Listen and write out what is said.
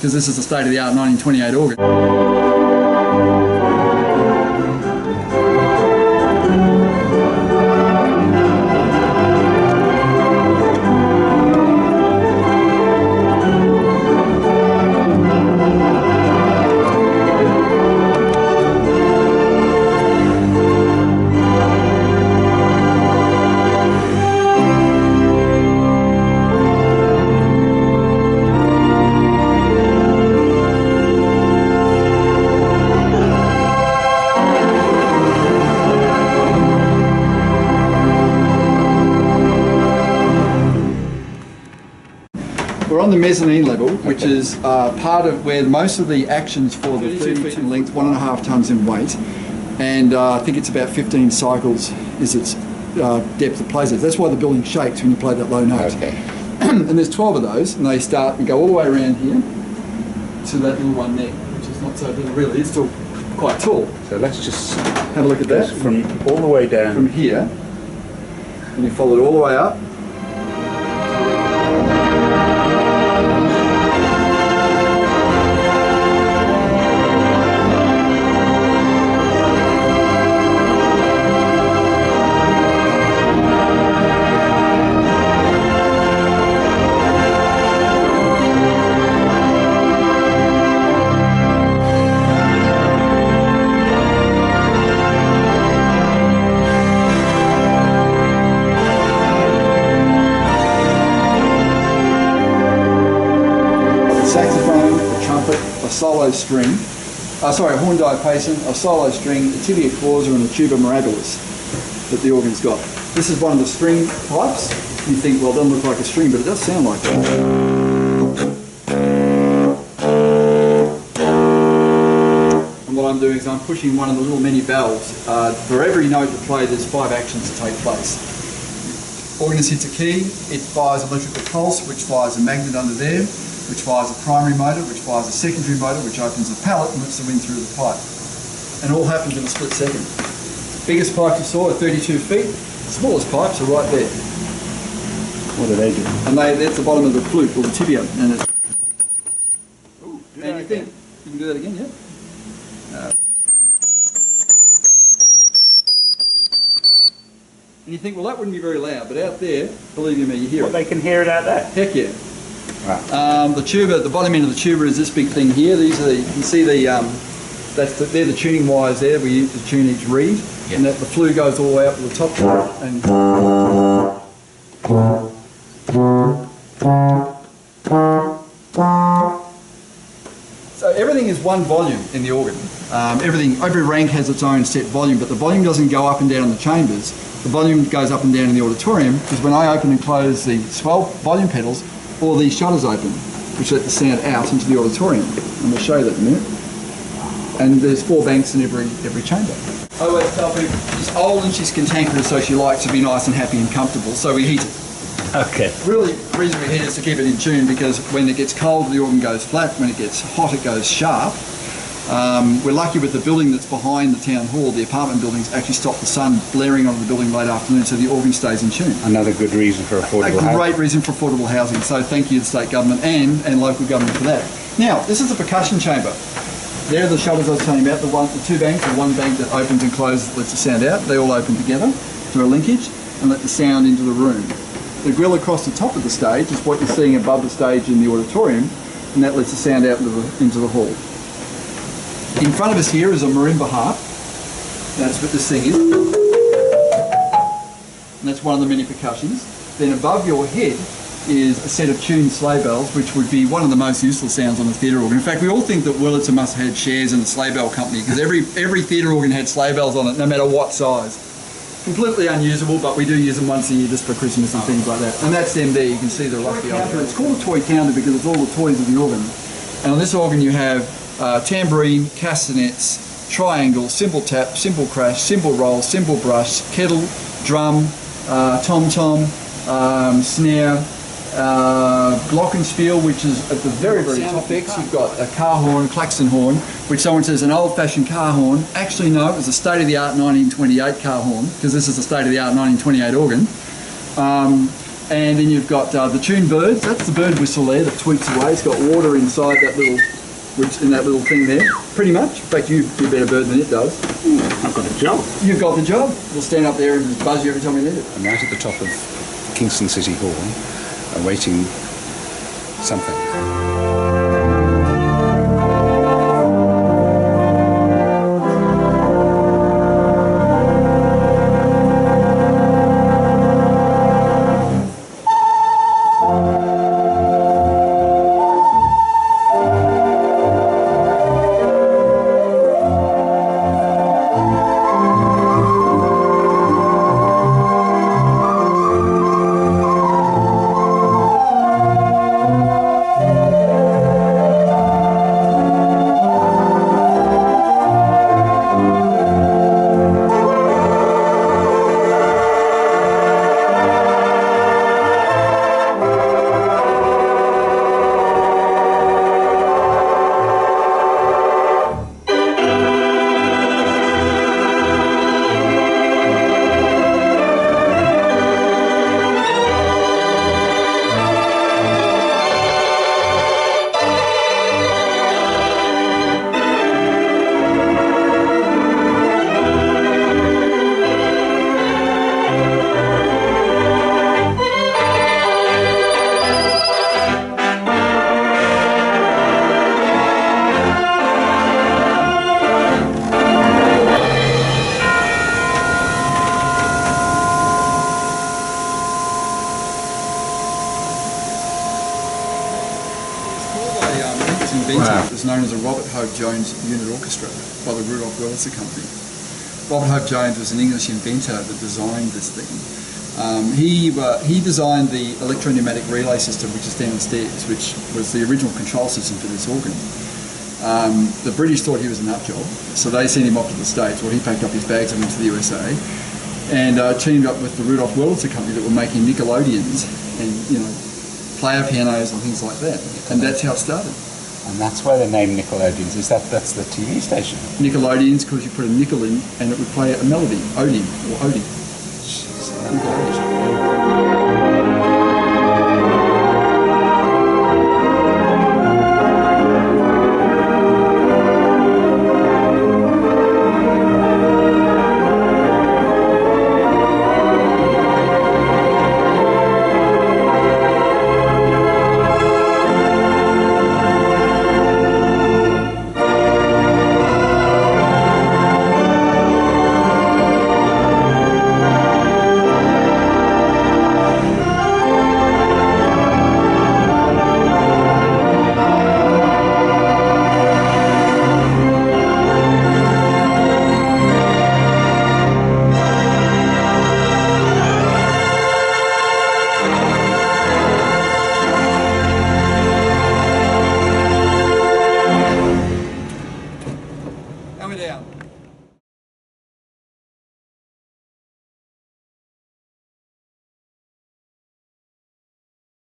because this is a state-of-the-art 1928 organ. We're on the mezzanine level, which is part of where most of the actions for the 32 feet in length, 1.5 tons in weight, and I think it's about 15 cycles is its depth of play. That's why the building shakes when you play that low note. Okay. And there's 12 of those, and they start and go all the way around here to that little one there, which is not so little really, it's still quite tall. So let's just have a look at that. From all the way down. From here, and you follow it all the way up. Saxophone, a trumpet, a solo string, a horn diapason, a solo string, a tibia causa and a tuba mirabilis that the organ's got. This is one of the string pipes. You think, well, it doesn't look like a string, but it does sound like that. And what I'm doing is I'm pushing one of the little mini valves. For every note to play, there's 5 actions to take place. Organist hits a key, it fires electrical pulse, which fires a magnet under there, which fires a primary motor, which fires a secondary motor, which opens a pallet and lets the wind through the pipe. And it all happens in a split second. Biggest pipes you saw are 32 feet. The smallest pipes are right there. What do they do? And that's the bottom of the flute, or the tibia. And it's... Ooh, and you think, you can do that again, yeah? And you think, well, that wouldn't be very loud, but out there, believe you me, you hear it. They can hear it out there? Heck yeah. Wow. The tuba, the bottom end of the tuba is this big thing here. These are you can see they're the tuning wires there. We use to tune each reed, yeah. And that the flue goes all the way up to the top. And so everything is one volume in the organ. Every rank has its own set volume, but the volume doesn't go up and down in the chambers. The volume goes up and down in the auditorium because when I open and close the swell volume pedals, all these shutters open, which let the sound out into the auditorium. And we'll show you that in a minute. And there's 4 banks in every chamber. I always tell people she's old and she's cantankerous, so she likes to be nice and happy and comfortable, so we heat it. Okay. Really, the reason we heat it is to keep it in tune, because when it gets cold, the organ goes flat. When it gets hot, it goes sharp. We're lucky with the building that's behind the town hall. The apartment buildings actually stop the sun blaring onto the building late afternoon, so the organ stays in tune. Another good reason for affordable housing. A great reason for affordable housing. So thank you to the state government and local government for that. Now, this is a percussion chamber. There are the shutters I was telling you about, the 2 banks, the 1 bank that opens and closes, lets the sound out. They all open together through a linkage and let the sound into the room. The grill across the top of the stage is what you're seeing above the stage in the auditorium, and that lets the sound out into the hall. In front of us here is a marimba harp. That's what this thing is. And that's one of the many percussions. Then above your head is a set of tuned sleigh bells, which would be one of the most useful sounds on a theatre organ. In fact, we all think that Wurlitzer must have had shares in the sleigh bell company, because every theatre organ had sleigh bells on it, no matter what size. Completely unusable, but we do use them once a year just for Christmas and things like that. And that's them there. You can see the rusty over. It's called a toy counter because it's all the toys of the organ. And on this organ you have tambourine, castanets, triangle, cymbal tap, cymbal crash, cymbal roll, cymbal brush, kettle, drum, tom-tom, snare, glockenspiel, which is at the very, very top effects. You've got a car horn, klaxon horn, which someone says an old-fashioned car horn. Actually, no, it was a state-of-the-art 1928 car horn, because this is a state-of-the-art 1928 organ. And then you've got the tuned birds. That's the bird whistle there that tweaks away. It's got water inside that little, in that little thing there. Pretty much. In fact, you do a better bird than it does. I've got a job. You've got the job. We'll stand up there and buzz you every time we need it. I'm right at the top of Kingston City Hall, awaiting something. It was known as a Robert Hope Jones Unit Orchestra by the Wurlitzer Company. Robert Hope Jones was an English inventor that designed this thing. He designed the electro-pneumatic relay system, which is downstairs, which was the original control system for this organ. The British thought he was a nut job, so they sent him off to the States. Well, he packed up his bags and went to the USA, and teamed up with the Rudolph Wurlitzer Company that were making Nickelodeons and player pianos and things like that. And that's how it started. And that's why the name Nickelodeons is that's the TV station. Nickelodeons, because you put a nickel in and it would play a melody, Odin or Odie. Jeez,